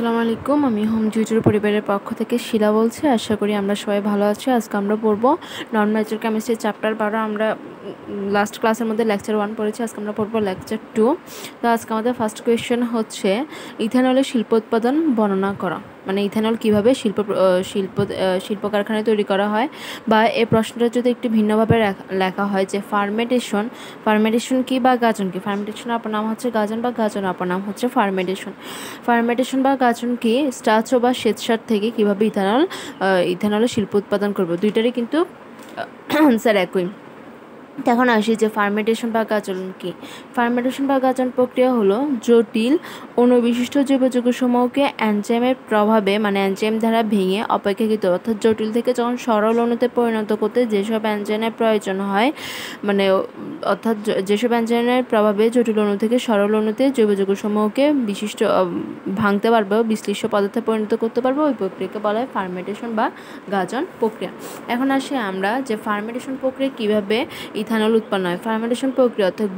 আসসালামু আলাইকুম। আমি হোম টিউটর পরিবারের পক্ষ থেকে শিলা বলছি। আশা করি আমরা সবাই ভালো আছি। আজকে আমরা পড়বো নন ম্যাচুর কেমিস্ট্রি চ্যাপ্টার 12। আমরা লাস্ট ক্লাসের মধ্যে লেকচার 1 পড়েছি। আজকে আমরা পড়বো লেকচার 2। তো আজকে আমাদের ফার্স্ট কোয়েশ্চেন হচ্ছে ইথানলের শিল্প উৎপাদন বর্ণনা করা, মানে ইথানল কীভাবে শিল্প কারখানায় তৈরি করা হয়। বা এই প্রশ্নটা যদি একটু ভিন্নভাবে লেখা হয় যে ফার্মেন্টেশন কি বা গাজন কি। ফার্মেন্টেশন অপর নাম হচ্ছে গাজন বা গাজন অপর নাম হচ্ছে ফার্মেন্টেশন বা গাজন কি স্টার্চ বা শ্বেতসার থেকে কীভাবে ইথানলের শিল্প উৎপাদন করবো। দুইটারই কিন্তু আনসার একই। এখন আসি যে ফার্মেন্টেশন বা গাজন কি। ফার্মেন্টেশন বা গাজন প্রক্রিয়া হলো জটিল অণুবিশিষ্ট জৈব যৌগসমূহকে এনজাইমের প্রভাবে, মানে এনজাইম দ্বারা ভেঙে অপেক্ষাকৃত অর্থাৎ জটিল থেকে যখন সরল অণুতে পরিণত করতে যেসব এনজাইমের প্রয়োজন হয়, মানে অর্থাৎ যেসব এনজাইমের প্রভাবে জটিল অণু থেকে সরল অণুতে জৈব যৌগসমূহকে বিশিষ্ট ভাঙতে পারবে ও বিশ্লিষ্ট পদার্থে পরিণত করতে পারবে, ওই প্রক্রিয়াকে বলা হয় ফার্মেন্টেশন বা গাজন প্রক্রিয়া। এখন আসি আমরা যে ফার্মেন্টেশন প্রক্রিয়া কীভাবে ইথানল উৎপন্ন হয়। ফার্মেন্টেশন প্রক্রিয়া অর্থাৎ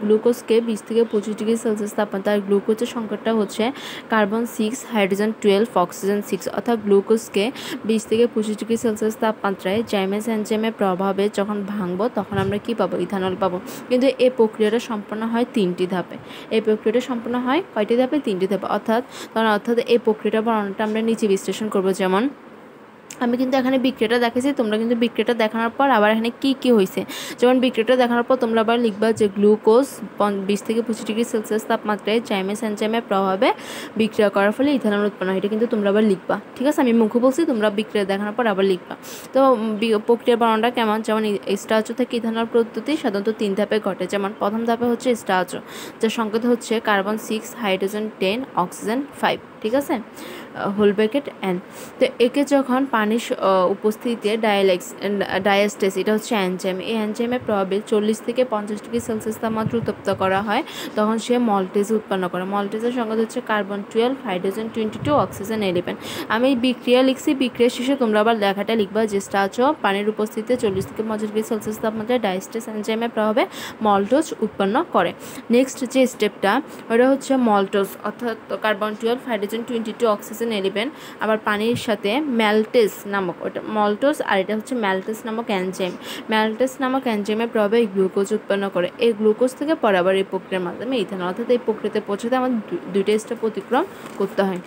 গ্লুকোজকে 20 থেকে 25 ডিগ্রি সেলসিয়াস তাপমাত্রায় গ্লুকোজের সংকটটা হচ্ছে কার্বন 6 হাইড্রোজেন 12 অক্সিজেন 6, অর্থাৎ গ্লুকোজকে 20 থেকে 25 ডিগ্রি সেলসিয়াস তাপমাত্রায় জাইমেস এনজাইমের প্রভাবে যখন ভাঙবো তখন আমরা কি পাবো? ইথানল পাবো। কিন্তু এই প্রক্রিয়াটা সম্পন্ন হয় 3টি ধাপে। এই প্রক্রিয়াটা সম্পন্ন হয় কয়টি ধাপে? 3টি ধাপে। অর্থাৎ এই প্রক্রিয়াটা বর্ণনাটা আমরা নিচে বিশ্লেষণ করবো। যেমন আমি কিন্তু এখানে বিক্রিয়াটা দেখেছি, তোমরা কিন্তু বিক্রিয়াটা দেখানোর পর আবার এখানে কি হয়েছে, যেমন বিক্রিয়াটা দেখানোর পর তোমরা আবার লিখবা যে গ্লুকোজ 20 থেকে 25 ডিগ্রি সেলসিয়াস তাপমাত্রায় জাইমেস এনজাইমের প্রভাবে বিক্রিয়া করার ফলে ইথানল উৎপন্ন হয়। এটা কিন্তু তোমরা আবার লিখবা, ঠিক আছে? আমি মুখে বলছি, তোমরা বিক্রিয়া দেখানোর পর আবার লিখবা। তো প্রক্রিয়ার বর্ণনাটা কেমন? যেমন স্টার্চো থেকে ইথানল পদ্ধতি সাধারণত 3 ধাপে ঘটে। যেমন প্রথম ধাপে হচ্ছে স্টার্চো, যার সংকেত হচ্ছে কার্বন 6 হাইড্রোজেন 10 অক্সিজেন 5, ঠিক আছে, হোল ব্র্যাকেট এন। তো একে যখন পানির উপস্থিতিতে ডায়াস্টেস, এটা হচ্ছে এনজাইম, এই এনজাইমের প্রভাবে 40 থেকে 50 ডিগ্রি সেলসিয়াস তাপমাত্রা উত্তপ্ত করা হয়, তখন সে মল্টেজ উৎপন্ন করে। মল্টেজের সংকেত হচ্ছে কার্বন 12 হাইড্রোজেন 22 অক্সিজেন 11। আমি বিক্রিয়া লিখছি, বিক্রিয়ার শেষে তোমরা আবার লেখাটা লিখবা যে স্টার্চও পানির উপস্থিতিতে 40 থেকে 50 ডিগ্রি সেলসিয়াস তাপমাত্রায় ডায়াস্টেস এনজাইমের প্রভাবে মল্টোজ উৎপন্ন করে। নেক্সট যে স্টেপটা ওটা হচ্ছে মল্টোজ, অর্থাৎ কার্বন 12 হাইড্রোজেন 22 অক্সিজেন 11 আবার পানির সাথে ম্যালটেজ নামক, ওটা মল্টোজ আর এটা হচ্ছে ম্যালটেজ নামক এনজাইম। ম্যালটেজ নামক এনজাইমের প্রভাবে গ্লুকোজ উৎপন্ন করে। এই গ্লুকোজ থেকে পরে আবার এই প্রক্রিয়ার মাধ্যমে ইথানল, অর্থাৎ এই প্রক্রিয়াতে পৌঁছাতে আমাদের দুইটা স্টেপ অতিক্রম করতে হয়।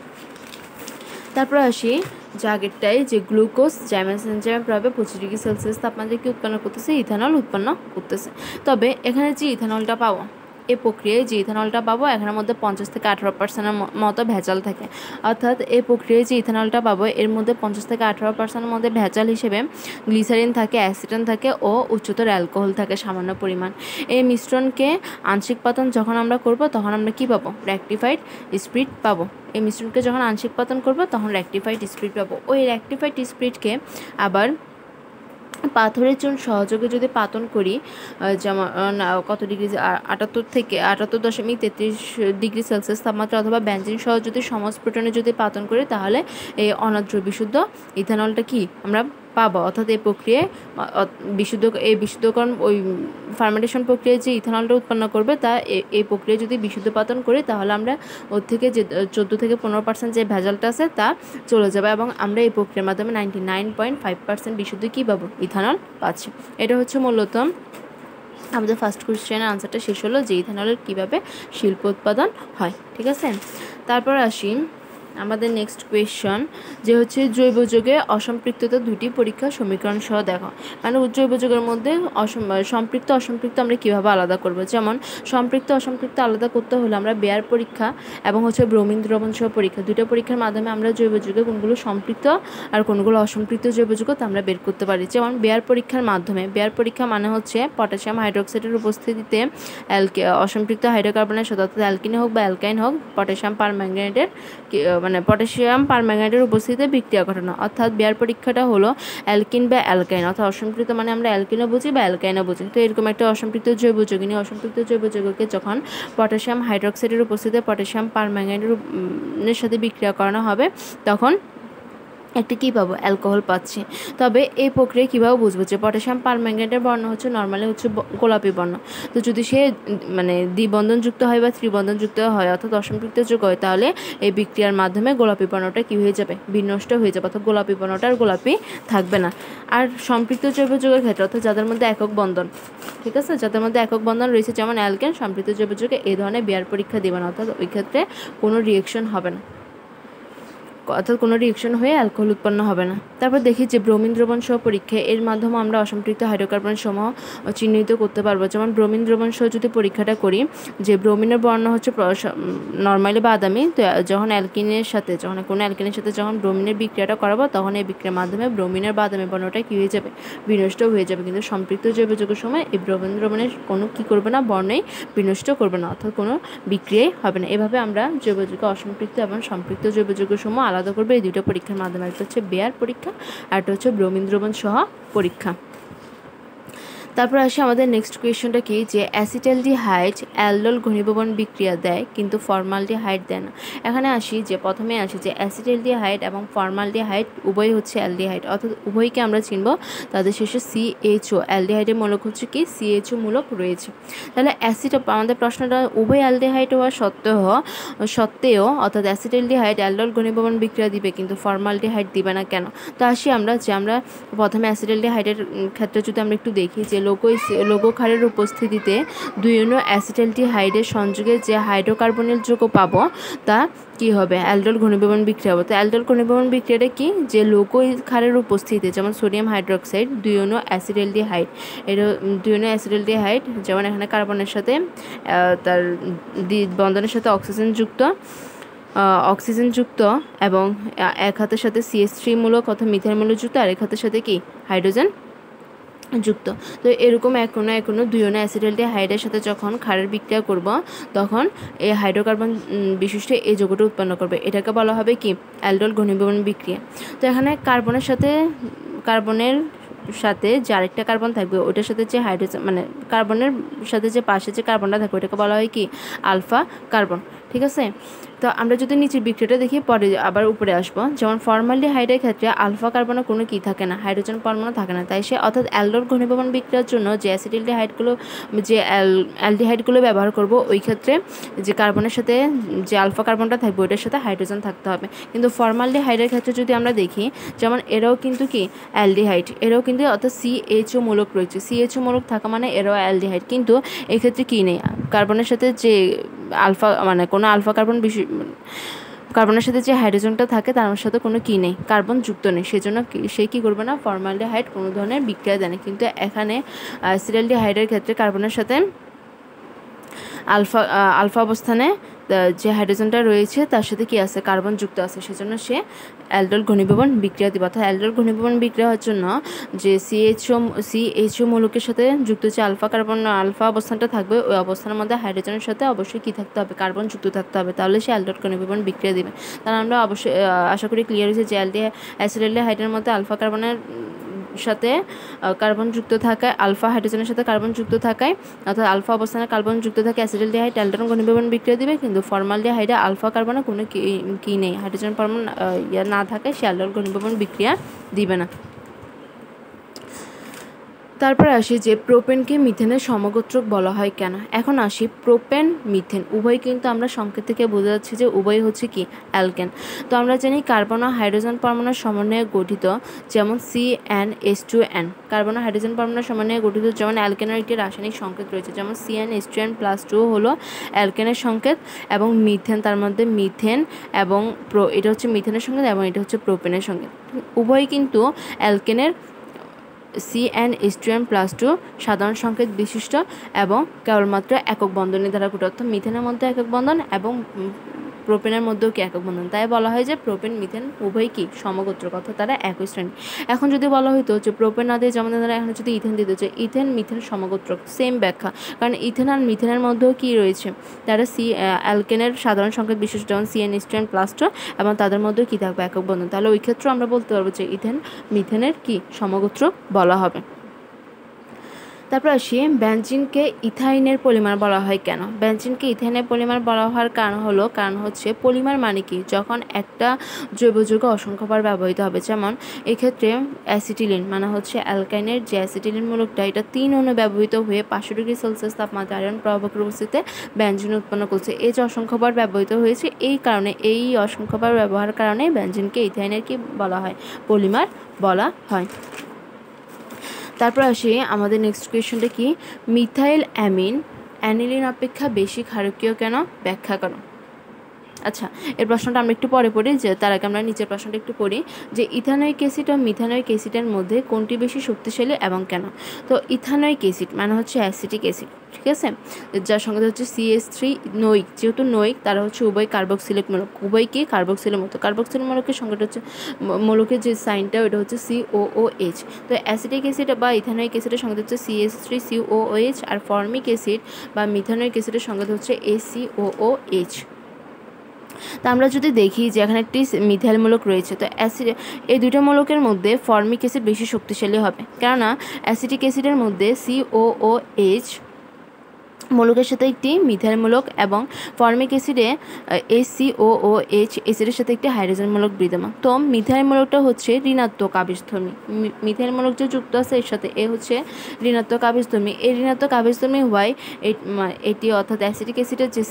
তারপর আসি যে আগেরটাই, যে গ্লুকোজ জাইমেস এনজাইমের প্রভাবে 25 ডিগ্রি সেলসিয়াস তাপমাত্রায় কি উৎপন্ন করতেছে? ইথানল উৎপন্ন করতেছে। তবে এখানে যে ইথানলটা পাবো, এই প্রক্রিয়ায় যে ইথানলটা পাবো এখানের মধ্যে 50 থেকে 18% মতো ভেজাল থাকে। অর্থাৎ এই প্রক্রিয়ায় যে ইথানলটা পাবো এর মধ্যে 50 থেকে 18% মধ্যে ভেজাল হিসেবে গ্লিসারিন থাকে, অ্যাসিটন থাকে ও উচ্চতর অ্যালকোহল থাকে সামান্য পরিমাণ। এই মিশ্রণকে আংশিক পাতন যখন আমরা করব তখন আমরা কি পাবো? রেকটিফাইড স্পিরিট পাবো। এই মিশ্রণকে যখন আংশিক পাতন করব তখন রেকটিফাইড স্পিরিট পাবো। ওই রেকটিফাইড স্পিরিটকে আবার পাথরের চুন সহযোগে যদি পাতন করি, যেমন কত ডিগ্রি, 78.33 ডিগ্রি সেলসিয়াস তাপমাত্রা, অথবা বেনজিন সহ যদি সমস্ফুটনে যদি পাতন করি তাহলে এই অনাদ্র বিশুদ্ধ ইথানলটা কি আমরা পাবো। অর্থাৎ এই প্রক্রিয়ায় বিশুদ্ধকরণ, ওই ফার্মেন্টেশন প্রক্রিয়ায় যে ইথানলটা উৎপন্ন করবে তা এই প্রক্রিয়ায় যদি বিশুদ্ধ পাতন করি তাহলে আমরা ওর থেকে যে 14 থেকে 15% যে ভেজালটা আছে তা চলে যাবে এবং আমরা এই প্রক্রিয়ার মাধ্যমে 99.5% বিশুদ্ধ কী পাবো? ইথানল পাচ্ছি। এটা হচ্ছে মূলত আমাদের ফার্স্ট কোয়েশ্চেনের আনসারটা শেষ হলো যে ইথানলের কীভাবে শিল্প উৎপাদন হয়, ঠিক আছে? তারপর আসি আমাদের নেক্সট কোয়েশ্চন, যে হচ্ছে জৈব যৌগে অসম্পৃক্ততা দুটি পরীক্ষা সমীকরণ সহ দেখো। মানে জৈব যৌগের মধ্যে সম্পৃক্ত অসম্পৃক্ত আমরা কীভাবে আলাদা করব। যেমন সম্পৃক্ত অসম্পৃক্ত আলাদা করতে হলে আমরা বেয়ার পরীক্ষা এবং হচ্ছে ব্রোমিন দ্রবণ সহ পরীক্ষা, দুটো পরীক্ষার মাধ্যমে আমরা জৈব যৌগে কোনগুলো সম্পৃক্ত আর কোনগুলো অসম্পৃক্ত জৈব যৌগ তা আমরা বের করতে পারি। যেমন বেয়ার পরীক্ষার মাধ্যমে, বেয়ার পরীক্ষা মানে হচ্ছে পটাশিয়াম হাইড্রোক্সাইডের উপস্থিতিতে অসম্পৃক্ত হাইড্রোকার্বনের সাথে, অর্থাৎ অ্যালকিন হোক বা অ্যালকাইন হোক, পটাশিয়াম পারম্যাঙ্গানেটের পটাশিয়াম পারম্যাঙ্গানেটের উপস্থিতিতে বিক্রিয়া ঘটানো। অর্থাৎ বেয়ার পরীক্ষাটা হলো অ্যালকিন বা অ্যালকাইন, অর্থাৎ অসম্পৃক্ত মানে আমরা অ্যালকিনও বুঝি বা অ্যালকাইনও বুঝি। তো এরকম একটা অসম্পৃক্ত জৈব যৌগ নিয়ে, অসম্পৃক্ত জৈব যৌগকে যখন পটাশিয়াম হাইড্রোক্সাইডের উপস্থিতিতে পটাশিয়াম পারম্যাঙ্গানেটের সাথে বিক্রিয়া করানো হবে তখন একটা কী পাবো, অ্যালকোহল পাচ্ছি। তবে এই প্রক্রিয়া কীভাবে বুঝবো যে পটাশিয়াম পারম্যাঙ্গানেটের বর্ণ হচ্ছে নর্মালি হচ্ছে গোলাপি বর্ণ। তো যদি সে মানে দ্বিবন্ধনযুক্ত হয় বা ত্রিবন্ধনযুক্ত হয় অর্থাৎ অসম্পৃক্ত যোগ হয়, তাহলে এই বিক্রিয়ার মাধ্যমে গোলাপি বর্ণটা কী হয়ে যাবে, বিনষ্ট হয়ে যাবে, অর্থাৎ গোলাপি বর্ণটা আর গোলাপি থাকবে না। আর সম্পৃক্ত জৈব যৌগের ক্ষেত্রে অর্থাৎ যাদের মধ্যে একক বন্ধন, ঠিক আছে, যাদের মধ্যে একক বন্ধন রয়েছে যেমন অ্যালকেন, সম্পৃক্ত জৈব যৌগে এই ধরনের বিয়ার পরীক্ষা দেবে না, অর্থাৎ ওই ক্ষেত্রে কোনো রিয়েকশন হবে না, অর্থাৎ কোনো রিয়েকশন হয়ে অ্যালকোহল উৎপন্ন হবে না। তারপর দেখি যে ব্রোমিন দ্রবণ সহ পরীক্ষা, এর মাধ্যমে আমরা অসম্পৃক্ত হাইড্রোকার্বন সমূহ চিহ্নিত করতে পারবো। যেমন ব্রোমিন দ্রবণ সহ যদি পরীক্ষাটা করি, যে ব্রোমিনের বর্ণ হচ্ছে নর্মালি বাদামি, তো যখন অ্যালকিনের সাথে যখন কোনো অ্যালকিনের সাথে যখন ব্রোমিনের বিক্রিয়াটা করাবো, তখন এই বিক্রিয়ার মাধ্যমে ব্রোমিনের বাদামি বর্ণটা কী হয়ে যাবে, বিনষ্ট হয়ে যাবে। কিন্তু সম্পৃক্ত জৈব যৌগের সময় এই ব্রোমিন দ্রবণের কোনো কী করবে না, বর্ণই বিনষ্ট করবে না, অর্থাৎ কোনো বিক্রিয়াই হবে না। এভাবে আমরা জৈব যৌগ অসম্পৃক্ত এবং সম্পৃক্ত জৈব যৌগের সময় আলাদা করবে এই দুটো পরীক্ষার মাধ্যমে। একটা হচ্ছে বেয়ার পরীক্ষা আর একটা হচ্ছে ব্রোমিন দ্রবণ সহ পরীক্ষা। তারপর আসে আমাদের নেক্সট কোয়েশ্চনটা কি, যে অ্যাসিটালডিহাইড অ্যালডোল ঘনীভবন বিক্রিয়া দেয় কিন্তু ফর্মালডিহাইড দেয় না। এখানে আসি যে প্রথমে আসি যে অ্যাসিটালডিহাইড এবং ফর্মালডিহাইড উভয় হচ্ছে অ্যালডিহাইড, অর্থাৎ উভয়কে আমরা চিনব তাদের শেষে CHO, অ্যালডিহাইডের মূলক হচ্ছে কি CHO মূলক রয়েছে। তাহলে আমাদের প্রশ্নটা উভয় অ্যালডিহাইড হওয়া সত্ত্বেও অর্থাৎ অ্যাসিটালডিহাইড অ্যালডোল ঘনীভবন বিক্রিয়া দিবে কিন্তু ফর্মালডিহাইড দিবে না কেন। তো আসি আমরা প্রথমে অ্যাসিটালডিহাইডের ক্ষেত্রে যদি আমরা একটু দেখি যে লৌহ ক্ষারের উপস্থিতিতে দুই অণু অ্যাসিটালডিহাইডের সংযোগে যে হাইড্রোকার্বনিল যৌগ পাবো তা কি হবে, অ্যালডোল ঘনীভবন বিক্রিয়া হবে। তো অ্যালডোল ঘনীভবন বিক্রিয়াটা কি, যে লৌহ ক্ষারের উপস্থিতিতে যেমন সোডিয়াম হাইড্রোক্সাইড দুই অণু অ্যাসিটালডিহাইড, এটা দুই অণু অ্যাসিটালডিহাইড, যেমন এখানে কার্বনের সাথে তার বন্ধনের সাথে অক্সিজেন যুক্ত এবং এক হাতের সাথে CH3 মূলক অথবা মিথাইল মূলক যুক্ত, আর এক হাতের সাথে কি হাইড্রোজেন যুক্ত। তো এরকম এখনো দুই অণু অ্যাসিটালডিহাইডের সাথে যখন ক্ষারের বিক্রিয়া করব, তখন এই হাইড্রোকার্বন বিশিষ্ট এই যৌগটা উৎপন্ন করবে, এটাকে বলা হবে কি অ্যালডোল ঘনীভবন বিক্রিয়া। তো এখানে কার্বনের সাথে যে আরেকটা কার্বন থাকবে ওটার সাথে যে হাইড্রোজেন মানে কার্বনের সাথে যে পাশে যে কার্বনটা থাকবে ওটাকে বলা হয় কি আলফা কার্বন, ঠিক আছে। তো আমরা যদি নিচের বিক্রিয়াটা দেখি পরে আবার উপরে আসবো, যেমন ফর্মালডিহাইডের ক্ষেত্রে আলফা কার্বনে কোনো কি থাকে না, হাইড্রোজেন পরমাণু থাকে না, তাই সে অর্থাৎ অ্যালডোল ঘনীভবন বিক্রিয়ার জন্য যে অ্যালডিহাইডগুলো ব্যবহার করব, ওই ক্ষেত্রে যে কার্বনের সাথে যে আলফা কার্বনটা থাকবে ওটার সাথে হাইড্রোজেন থাকতে হবে। কিন্তু ফর্মালডিহাইডের ক্ষেত্রে যদি আমরা দেখি, যেমন এরাও কিন্তু কি অ্যালডিহাইড, এরাও কিন্তু অর্থাৎ CHO মূলক রয়েছে, CHO মূলক থাকা মানে এরাও অ্যালডিহাইড, কিন্তু এক্ষেত্রে কি নেই, কার্বনের সাথে যে কোনো আলফা কার্বনের সাথে যে হাইড্রোজেনটা থাকে তার সাথে কোনো কি নেই, কার্বন যুক্ত নেই, সেজন্য সে কী করবে না, ফর্মালডিহাইড কোনো ধরনের বিক্রিয়া দেয় না। কিন্তু এখানে অ্যাসিটালডিহাইডের ক্ষেত্রে কার্বনের সাথে আলফা অবস্থানে যে হাইড্রোজেনটা রয়েছে তার সাথে কি আছে, কার্বন যুক্ত আছে, সেজন্য সে অ্যালডোল ঘনীভবন বিক্রিয়া দিবে। অর্থাৎ অ্যালডোল ঘনীভবন বিক্রিয়া হওয়ার জন্য যে CHO মৌলকের সাথে যুক্ত যে আলফা অবস্থানটা থাকবে, ওই অবস্থানের মধ্যে হাইড্রোজেনের সাথে অবশ্যই কী থাকতে হবে, কার্বন যুক্ত থাকতে হবে, তাহলে সে অ্যালডোল ঘনীভবন বিক্রিয়া দিবে। তাহলে আমরা অবশ্যই আশা করি ক্লিয়ার হয়েছে যে অ্যাসিটালডিহাইডের মধ্যে আলফা কার্বনের সাথে কার্বন যুক্ত থাকায়, আলফা হাইড্রোজেনের সাথে কার্বন যুক্ত থাকায়, অর্থাৎ আলফা অবস্থানে কার্বন যুক্ত থাকে অ্যাসিটালডিহাইড অ্যালডোল ঘনীভবন বিক্রিয়া দিবে, কিন্তু ফর্মালডিহাইডে আলফা কার্বনে কোনো কি নেই, হাইড্রোজেন পরমাণু না থাকায় সে অ্যালডোল ঘনীভবন বিক্রিয়া দিবে না। তারপর আসি যে প্রোপেনকে মিথেনের সমগোত্রক বলা হয় কেন। এখন আসি প্রোপেন মিথেন উভয় কিন্তু আমরা সংকেত থেকে বোঝা যাচ্ছে যে উভয় হচ্ছে কি অ্যালকেন। তো আমরা জানি কার্বন ও হাইড্রোজেন পরমাণুর সমন্বয়ে গঠিত, যেমন CnH2n, কার্বন ও হাইড্রোজেন পরমাণুর সমন্বয়ে গঠিত, যেমন অ্যালকেনের একটি রাসায়নিক সংকেত রয়েছে, যেমন CnH2n+2 হলো অ্যালকেনের সংকেত, এবং মিথেন তার মধ্যে মিথেন এবং এটা হচ্ছে মিথেনের সংকেত এবং এটা হচ্ছে প্রোপেনের সংকেত। উভয় কিন্তু অ্যালকেনের CnH2n+2 সাধারণ সংকেত বিশিষ্ট এবং কেবলমাত্র একক বন্ধনী দ্বারা গঠিত, অর্থাৎ মিথেনের মধ্যে একক বন্ধন এবং প্রোপেনের মধ্যেও কি একক বন্ধন, তাই বলা হয় যে প্রোপেন মিথেন উভয় কি সমগোত্রক, অর্থাৎ তারা একই শ্রেণী। এখন যদি বলা হতো যে প্রোপেন না দিয়ে যেমন তারা এখন যদি ইথেন দিতে যে ইথেন মিথেন সমগোত্রক, সেম ব্যাখ্যা, কারণ ইথেন আর মিথেনের মধ্যেও কি রয়েছে, তারা অ্যালকেনের সাধারণ সংকেত বিশিষ্ট যেমন CnH2n+2 এবং তাদের মধ্যেও কি থাকবে একক বন্ধন, তাহলে ওই ক্ষেত্রে আমরা বলতে পারবো যে ইথেন মিথেনের কি সমগোত্রক বলা হবে। তারপর আসি বেনজিনকে ইথাইনের পলিমার বলা হয় কেন। বেনজিনকে ইথাইনের পলিমার বলা হওয়ার কারণ হচ্ছে পলিমার মানে কি, যখন একটা জৈব যৌগ অসংখ্যবার ব্যবহৃত হবে। যেমন এক্ষেত্রে অ্যাসিটিলিন মানে হচ্ছে অ্যালকাইনের যে অ্যাসিটিলিন মূলকটা, এটা 3 অণু ব্যবহৃত হয়ে 500 ডিগ্রি সেলসিয়াস তাপমাত্রা আয়রন প্রভাবকের উপস্থিতিতে বেনজিন উৎপন্ন করছে। এই যে অসংখ্যবার ব্যবহৃত হয়েছে, এই অসংখ্যবার ব্যবহারের কারণে বেনজিনকে ইথাইনের কি বলা হয়, পলিমার বলা হয়। তারপর আসি আমাদের নেক্সট কোয়েশ্চনটা কি, মিথাইল অ্যামিন অ্যানিলিন অপেক্ষা বেশি ক্ষারকীয় কেন, ব্যাখ্যা করো। আচ্ছা, এর প্রশ্নটা আমরা একটু পরে পড়ি, যে তার আগে আমরা নিচের প্রশ্নটা একটু পড়ি, যে ইথানোয়িক অ্যাসিড ও মিথানোয়িক অ্যাসিডের মধ্যে কোনটি বেশি শক্তিশালী এবং কেন। তো ইথানোয়িক অ্যাসিড মানে হচ্ছে অ্যাসিটিক অ্যাসিড, ঠিক আছে, যার সঙ্গে হচ্ছে CH3 নয়িক, যেহেতু নয়িক তারা হচ্ছে উভয় কার্বক্সিলিক মূলক, উভয় কি কার্বক্সিলের মতো। কার্বক্সিল মূলকের সংখ্যাটা হচ্ছে মূলকের যে সাইনটা ওটা হচ্ছে COOH। তো অ্যাসিটিক অ্যাসিড বা ইথানোয়িক অ্যাসিডের সংখ্যা হচ্ছে CH3COOH, আর ফর্মিক অ্যাসিড বা মিথানোয়িক অ্যাসিডের সংখ্যা হচ্ছে ACOOH। তা আমরা যদি দেখি যে এখানে একটি মিথাইল মূলক রয়েছে, তো অ্যাসিড, এই দুটো মূলকের মধ্যে ফর্মিক অ্যাসিড বেশি শক্তিশালী হবে, কেননা অ্যাসিটিক অ্যাসিডের মধ্যে COOH মূলকের সাথে একটি মিথাইল মূলক এবং ফর্মিক অ্যাসিডে ACOOH অ্যাসিডের সাথে একটি হাইড্রোজেন মূলক বিদ্যমান। তো মিথাইল মূলকটা হচ্ছে ঋণাত্মক আবেশধর্মী, মিথাইল মূলক যে যুক্ত আছে এর সাথে এ হচ্ছে ঋণাত্মক আবেশধর্মী। এই ঋণাত্মক আবেশধর্মী হওয়ায় এটি অর্থাৎ অ্যাসিটিক অ্যাসিডের যে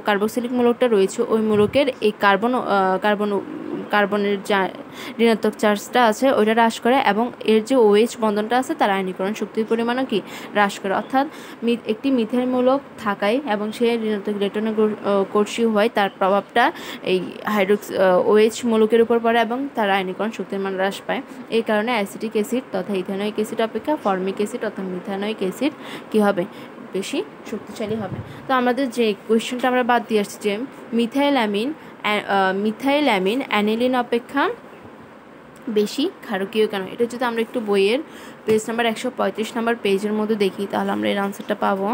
কার্বক্সিলিক মূলকটা রয়েছে ওই মূলকের এই কার্বনের যা ঋণাত্মক চার্জটা আছে ওইটা হ্রাস করে, এবং এর যে OH বন্ধনটা আছে তার আয়নীকরণ শক্তির পরিমাণও কি হ্রাস করে। অর্থাৎ একটি মিথাইল মূলক থাকায় এবং সে ঋণাত্মক ইলেকট্রনে কোষীয় হয়, তার প্রভাবটা এই OH মূলকের উপর পড়ে এবং তার আয়নীকরণ শক্তির মান হ্রাস পায়। এই কারণে অ্যাসিটিক অ্যাসিড তথা ইথানোয়িক অ্যাসিড অপেক্ষা ফর্মিক অ্যাসিড অর্থাৎ মিথানোয়িক অ্যাসিড কী হবে, বেশি শক্তিশালী হবে। তো আমাদের যে কোয়েশ্চেনটা আমরা বাদ দিয়ে আসছি, যে মিথাইল অ্যামিন অ্যানিলিন অপেক্ষা বেশি ক্ষারকীয় কেন, এটা যদি আমরা একটু বইয়ের পেজ নাম্বার 135 নাম্বার পেজের মধ্যে দেখি তাহলে আমরা এর আনসারটা পাবো।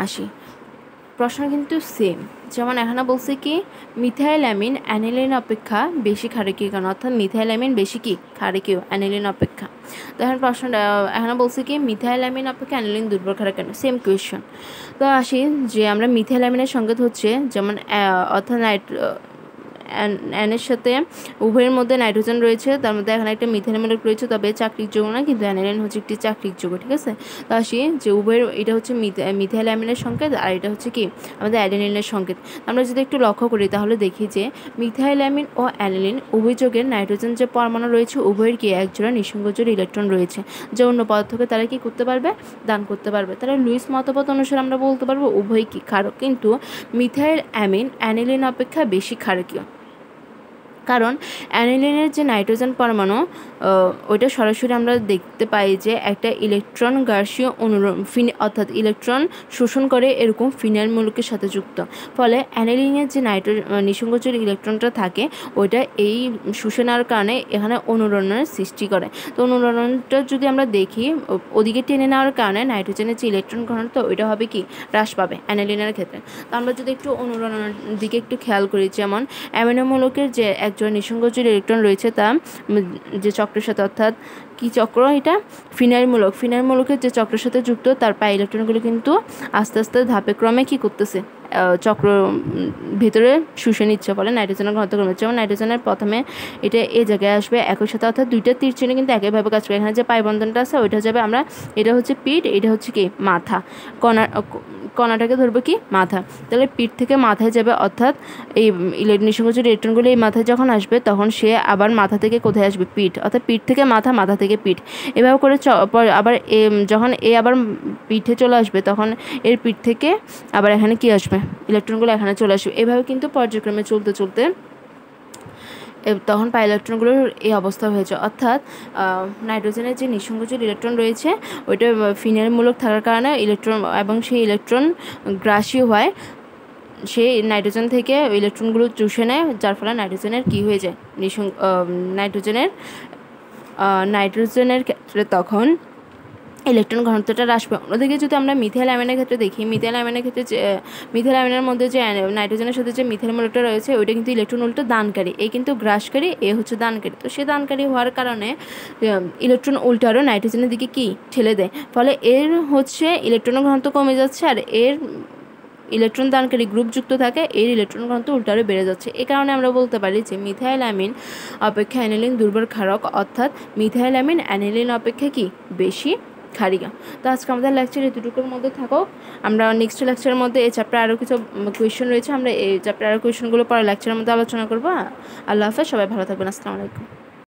আসি, প্রশ্ন কিন্তু সেম, যেমন এখানে বলছে কি মিথাইল অ্যামিন অ্যানিলিন অপেক্ষা বেশি ক্ষারকীয় কেন, অর্থাৎ মিথাইল অ্যামিন বেশি কি ক্ষারকীয় অ্যানিলিন অপেক্ষা। তো এখন প্রশ্নটা এখানে বলছে কি মিথাইল অ্যামিন অপেক্ষা অ্যানিলিন দুর্বল ক্ষারক কেন, সেম কোয়েশ্চন। তো আসি যে আমরা মিথাইল অ্যামিনের সংকেত হচ্ছে যেমন অর্থাৎ অ্যানের সাথে উভয়ের মধ্যে নাইট্রোজেন রয়েছে, তার মধ্যে এখানে একটা মিথাইল মূলক রয়েছে, তবে চাকরিক যৌগ না, কিন্তু অ্যানিলিন হচ্ছে একটি চাকরিক যৌগ, ঠিক আছে। তো আসি যে উভয়ের, এটা হচ্ছে মিথাইল অ্যামিনের সংকেত আর এটা হচ্ছে কি আমাদের অ্যাডেনিনের সংকেত। আমরা যদি একটু লক্ষ্য করি তাহলে দেখি যে মিথাইল অ্যামিন ও অ্যানিলিন উভয় যৌগের নাইট্রোজেন যে পরমাণু রয়েছে উভয়ের কি একজোড়া নিঃসংযোজোড় ইলেকট্রন রয়েছে, যে অন্য পদার্থকে তারা কি করতে পারবে, দান করতে পারবে। তারা লুইস মতবাদ অনুসারে আমরা বলতে পারবো উভয় কি ক্ষারক, কিন্তু মিথাইল অ্যামিন অ্যানিলিন অপেক্ষা বেশি ক্ষারকীয়, কারণ অ্যানিলিনের যে নাইট্রোজেন পরমাণু ওইটা সরাসরি আমরা দেখতে পাই যে একটা ইলেকট্রন গার্সীয় অর্থাৎ ইলেকট্রন শোষণ করে এরকম ফিনাইল মূলকের সাথে যুক্ত, ফলে অ্যানিলিনের যে নিঃসংযোজোড় ইলেকট্রনটা থাকে ওইটা এই শোষণের কারণে এখানে অনুরণনের সৃষ্টি করে। তো অনুরণনটা যদি আমরা দেখি ওদিকে টেনে নেওয়ার কারণে নাইট্রোজেনের যে ইলেকট্রন ঘনত্ব ওইটা হবে কি হ্রাস পাবে অ্যানিলিনের ক্ষেত্রে। তো আমরা যদি একটু অনুরণনের দিকে একটু খেয়াল করি, যেমন অ্যামিনো মূলকের যে একজন নিঃসংযোজোড় ইলেকট্রন রয়েছে তা যে চক্রের সাথে, অর্থাৎ কি চক্র, এটা ফিনাইল মূলকের যে চক্রের সাথে যুক্ত তার পাই ইলেকট্রনগুলো কিন্তু আস্তে আস্তে ধাপে ক্রমে কি করতেছে, চক্র ভেতরে শুষে নিচ্ছে, ফলে নাইট্রোজেনের ঘনত্ব কমে। যেমন নাইট্রোজেনের প্রথমে এটা এই জায়গায় আসবে একই সাথে, অর্থাৎ দুইটা তীর চিহ্ন কিন্তু একইভাবে কাজ করে। এখানে যে পাই বন্ধনটা আছে ওইটা যাবে আমরা, এটা হচ্ছে পিঠ, এটা হচ্ছে কি মাথা, কণাটাকে ধরবো কি মাথা, তাহলে পিঠ থেকে মাথায় যাবে, অর্থাৎ এই নিঃসংযোজোড় ইলেকট্রনগুলো এই মাথায় যখন আসবে তখন সে আবার মাথা থেকে কোথায় আসবে, পিঠ, অর্থাৎ পিঠ থেকে মাথা, মাথা থেকে পিঠ, এভাবে করে আবার যখন আবার পিঠে চলে আসবে তখন এর পিঠ থেকে আবার এখানে কি আসবে, ইলেকট্রনগুলো এখানে চলে আসবে। এভাবে কিন্তু পর্যায়ক্রমে চলতে চলতে তখন পাই ইলেকট্রনগুলোর এই অবস্থা হয়েছে, অর্থাৎ নাইট্রোজেনের যে নিঃসংযোজোড় ইলেকট্রন রয়েছে ওইটা ফিনাইল মূলক থাকার কারণে ইলেকট্রন এবং সেই ইলেকট্রন গ্রাসীয় হয়, সেই নাইট্রোজেন থেকে ইলেকট্রনগুলো চুষে নেয়, যার ফলে নাইট্রোজেনের কী হয়ে যায়, নাইট্রোজেনের ক্ষেত্রে তখন ইলেকট্রন ঘনত্বটা হ্রাস পায়। অন্যদিকে যদি আমরা মিথাইল অ্যামিনের ক্ষেত্রে দেখি, মিথাইল অ্যামিনের ক্ষেত্রে যে মিথাইল অ্যামিনের মধ্যে যে নাইট্রোজেনের সাথে যে মিথাইল মৌলটা রয়েছে ওইটা কিন্তু ইলেকট্রন উল্টো দানকারী, এই কিন্তু গ্রাসকারী, এ হচ্ছে দানকারী। তো সে দানকারী হওয়ার কারণে ইলেকট্রন উল্টো আরও নাইট্রোজেনের দিকে কি ঠেলে দেয়, ফলে এর হচ্ছে ইলেকট্রন ঘনত্ব কমে যাচ্ছে, আর এর ইলেকট্রন দানকারী গ্রুপ যুক্ত থাকে, এর ইলেকট্রন ঘনত্ব উল্টো আরও বেড়ে যাচ্ছে। এ কারণে আমরা বলতে পারি যে মিথাইল অ্যামিন অপেক্ষা অ্যানিলিন দুর্বল ক্ষারক, অর্থাৎ মিথাইল অ্যামিন অ্যানিলিন অপেক্ষা কি বেশি ক্ষারিকা। তো আজকে আমাদের লেকচার এতটুকুর মধ্যে থাকো। আমরা নেক্সট লেকচারের মধ্যে এই চ্যাপ্টার আরও কিছু কোয়েশ্চেন রয়েছে, আমরা এই চ্যাপ্টার আরও কোয়েশ্চেনগুলো পরে লেকচারের মধ্যে আলোচনা করবো। আল্লাহ হাফেজ, সবাই ভালো থাকবেন, আসসালামু আলাইকুম।